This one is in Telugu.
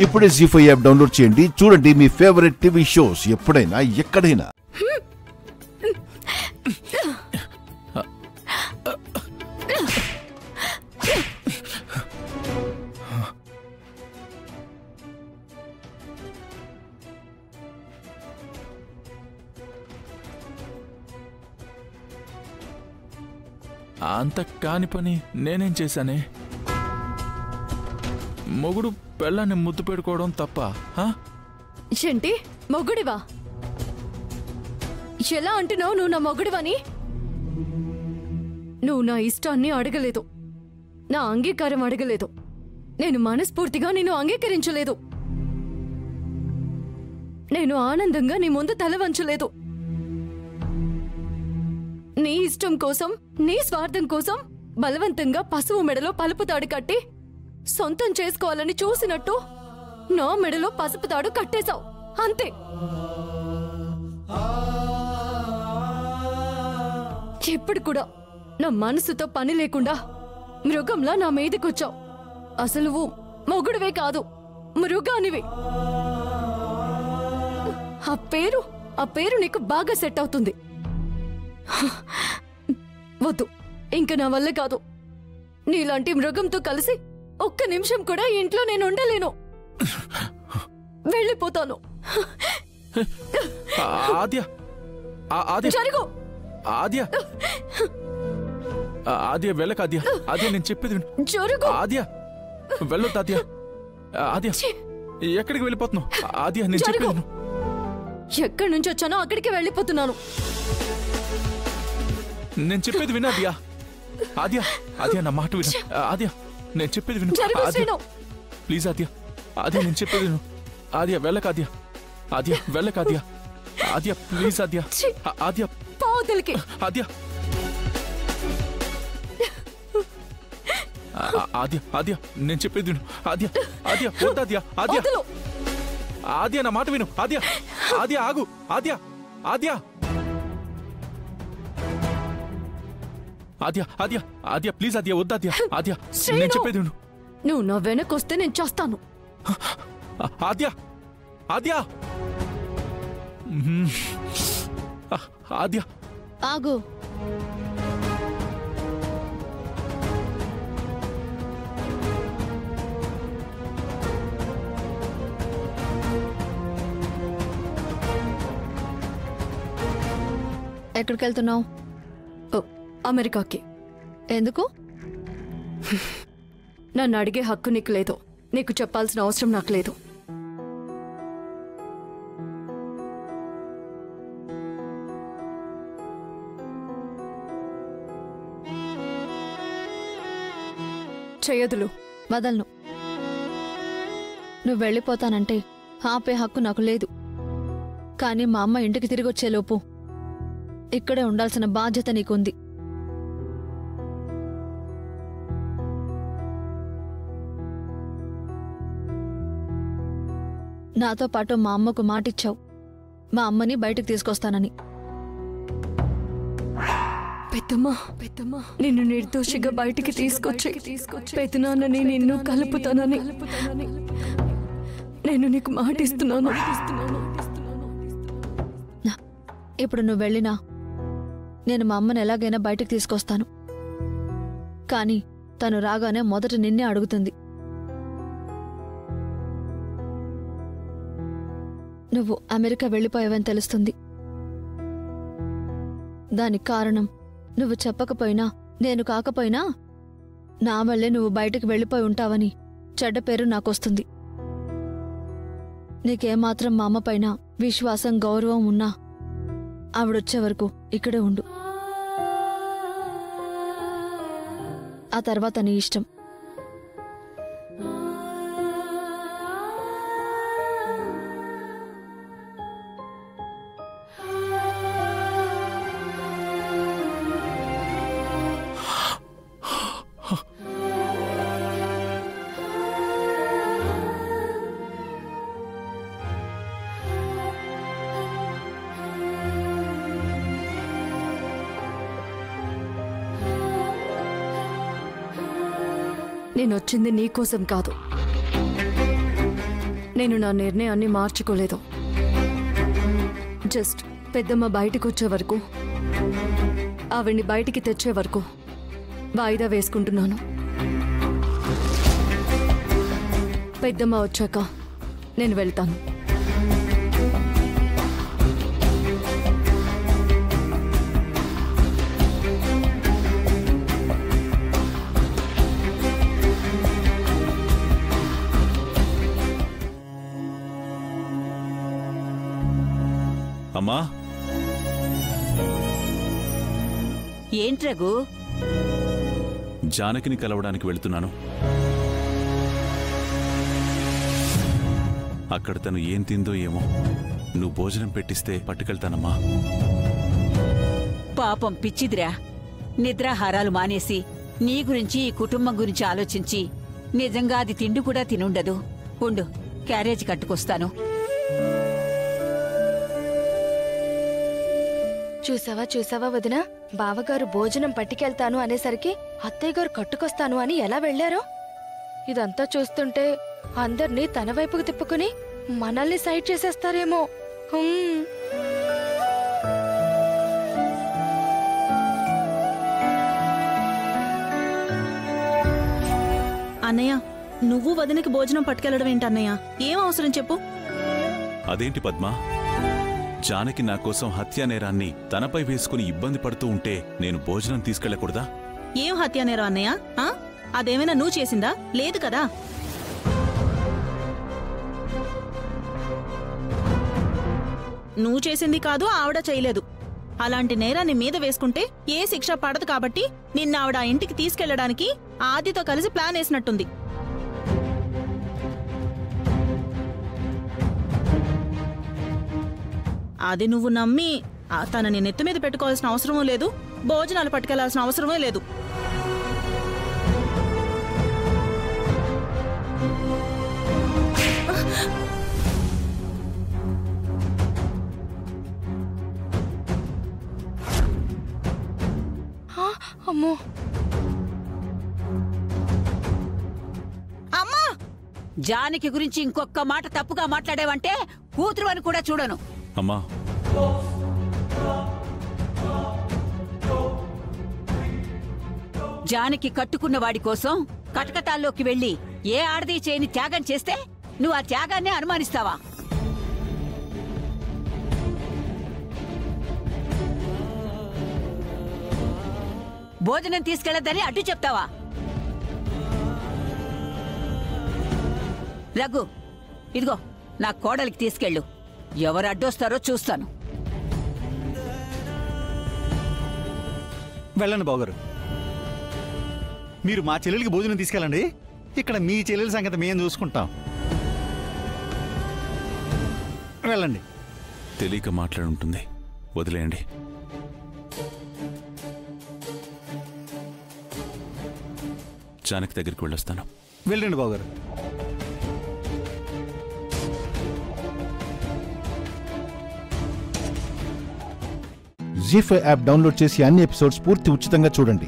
ఇప్పుడే జీ5 యాప్ డౌన్లోడ్ చేయండి. చూడండి మీ ఫేవరెట్ టీవీ షోస్ ఎప్పుడైనా ఎక్కడైనా. అంత కాని పని నేనేం చేశానే? మొగుడు పెళ్ళాన్ని ముద్దు పెట్టుకోవడం తప్ప? ఏంటి మొగుడివా? ఎలా అంటున్నావు నువ్వు నా మొగుడివని? నువ్వు నా ఇష్టాన్ని అడగలేదు, నా అంగీకారం అడగలేదు. నేను మనస్ఫూర్తిగా నిన్ను అంగీకరించలేదు. నేను ఆనందంగా నీ ముందు తల వంచలేదు. నీ ఇష్టం కోసం, నీ స్వార్థం కోసం బలవంతంగా పసుపు మెడలో పలుపు తాడు కట్టి సొంతం చేసుకోవాలని చూసినట్టు నా మెడలో పసుపు తాడు కట్టేశావు. అంతే. ఎప్పుడు కూడా నా మనసుతో పని లేకుండా మృగంలా నా మీదకొచ్చావు. అసలు మొగుడివే కాదు, మృగానివి. ఆ పేరు నీకు బాగా సెట్ అవుతుంది. వద్దు, ఇంక నా వల్ల కాదు. నీలాంటి మృగంతో కలిసి ఒక్క నిమిషం కూడా ఇంట్లో నేను ఉండలేను. వెళ్ళిపోతాను. జరుగు. ఆద్య వెళ్ళక. ఆద్య నేను చెప్పేది జరుగు. ఆద్య వెళ్ళొద్దు. ఆద్య ఎక్కడికి వెళ్ళిపోతున్నావు? ఆద్య నేను చెప్పేది. ఎక్కడి నుంచి వచ్చానో అక్కడికి వెళ్ళిపోతున్నాను. నేను చెప్పేది విను ఆద్య. ఆద్య నా మాట విను. ఆద్య నేను చెప్పేది విను. ప్లీజ్ ఆద్య నేను చెప్పేది విను. ఆద్య వెళ్ళక. ఆద్య వెళ్ళక. ఆద్య ప్లీజ్. ఆద్య పోదలికి. ఆద్య నేను చెప్పేది విను. ఆద్య వద్దు. ఆద్య నా మాట విను. ఆద్య ఆగు. ఆద్య ప్లీజ్. వద్దు. నేను చెప్పేది విను. నువ్వు నా వెనకొస్తే నేను చేస్తాను. ఆద్య ఆగు. ఎక్కడికి వెళ్తున్నావు? అమెరికాకి. ఎందుకు? నన్ను అడిగే హక్కు నీకు లేదు. నీకు చెప్పాల్సిన అవసరం నాకు లేదు. చేయదులు. వదలను. నువ్వు వెళ్ళిపోతానంటే ఆపే హక్కు నాకు లేదు. కానీ మా అమ్మ ఇంటికి తిరిగి వచ్చేలోపు ఇక్కడే ఉండాల్సిన బాధ్యత నీకుంది. నాతో పాటు మా అమ్మకు మాటిచ్చావు, మా అమ్మని బయటకు తీసుకొస్తానని. పెద్దమ్మా నిన్ను నిర్దోషిగా బయటికి తీసుకొచ్చి పెద్దనాన్నని నిన్ను కలుపుతానని నేను నీకు మాటిస్తున్నాను. ఇప్పుడు నువ్వు వెళ్ళినా నేను మా అమ్మని ఎలాగైనా బయటకు తీసుకొస్తాను. కానీ తను రాగానే మొదట నిన్నే అడుగుతుంది. నువ్వు అమెరికా వెళ్ళిపోయావని తెలుస్తుంది. దానికి కారణం నువ్వు చెప్పకపోయినా, నేను కాకపోయినా నా వల్లే నువ్వు బయటకు వెళ్ళిపోయి ఉంటావని చెడ్డ పేరు నాకొస్తుంది. నీకేమాత్రం మా అమ్మ పైన విశ్వాసం, గౌరవం ఉన్నా ఆవిడొచ్చే వరకు ఇక్కడే ఉండు. ఆ తర్వాత నీ ఇష్టం. నేనొచ్చింది నీకోసం కాదు, నేను నా నిర్ణయాన్ని మార్చుకోలేదు. జస్ట్ పెద్దమ్మ బయటకు వచ్చే వరకు, ఆవిడ్ని బయటికి తెచ్చే వరకు వాయిదా వేసుకుంటున్నాను. పెద్దమ్మ వచ్చాక నేను వెళ్తాను. అమ్మా, ఏంట్రఘు? జానకిని కలవడానికి వెళుతున్నాను. అక్కడ తను ఏం తిందో ఏమో, నువ్వు భోజనం పెట్టిస్తే పట్టుకెళ్తానమ్మా. పాపం పిచ్చిదిరా, నిద్రాహారాలు మానేసి నీ గురించి ఈ కుటుంబం గురించి ఆలోచించి నిజంగా అది తిండి కూడా తినుండదు. ఉండు, క్యారేజ్ కట్టుకొస్తాను. చూసావా వదినా, బావగారు భోజనం పట్టుకెళ్తాను అనేసరికి అత్తయ్య గారు కట్టుకొస్తాను అని ఎలా వెళ్లారో. ఇదంతా చూస్తుంటే అందర్నీ తన వైపుకు తిప్పుకుని మనల్ని సైడ్ చేసేస్తారేమో. అన్నయ్య, నువ్వు వదినకి భోజనం పట్టుకెళ్లడం ఏంటన్నయ్య? ఏం అవసరం చెప్పు. అదేంటి పద్మ, జానకి నా కోసం హత్యా నేరాన్ని తనపై వేసుకుని ఇబ్బంది పడుతూ ఉంటే నేను భోజనం తీసుకెళ్లకూడదా? ఏం హత్యా నేరం అన్నయ్య? అదేమైనా నువ్వు చేసిందా? లేదు కదా. నువ్వు చేసింది కాదు, ఆవిడ చేయలేదు. అలాంటి నేరాన్ని మీద వేసుకుంటే ఏ శిక్ష పడదు కాబట్టి నిన్న ఆవిడ ఇంటికి తీసుకెళ్లడానికి ఆదితో కలిసి ప్లాన్ వేసినట్టుంది. అది నువ్వు నమ్మి తనని నెత్తి మీద పెట్టుకోవాల్సిన అవసరమూ లేదు, భోజనాలు పట్టుకెళ్లాల్సిన అవసరమే లేదు. అమ్మో, అమ్మా! జానకి గురించి ఇంకొక్క మాట తప్పుగా మాట్లాడేవంటే కూతురు అని కూడా చూడను. అమ్మా, జానకి కట్టుకున్న వాడి కోసం కటకటాల్లోకి వెళ్లి ఏ ఆడది చేయని త్యాగం చేస్తే నువ్వు ఆ త్యాగాన్ని అనుమానిస్తావా? భోజనం తీసుకెళ్లద్దని అడ్డు చెప్తావా? రఘు, ఇదిగో నా కోడలికి తీసుకెళ్ళు. ఎవరు అడ్డొస్తారో చూస్తాను. వెళ్ళండి బావగారు, మీరు మా చెల్లెలికి భోజనం తీసుకెళ్ళండి. ఇక్కడ మీ చెల్లెల సంగతి మేము చూసుకుంటాం. వెళ్ళండి. తెలియక మాట్లాడుంటుంది, వదిలేయండి. జానకి దగ్గరికి వెళ్ళొస్తాను. వెళ్ళండి బావగారు. జీ5 యాప్ డౌన్లోడ్ చేసి అన్ని ఎపిసోడ్స్ పూర్తి ఉచితంగా చూడండి.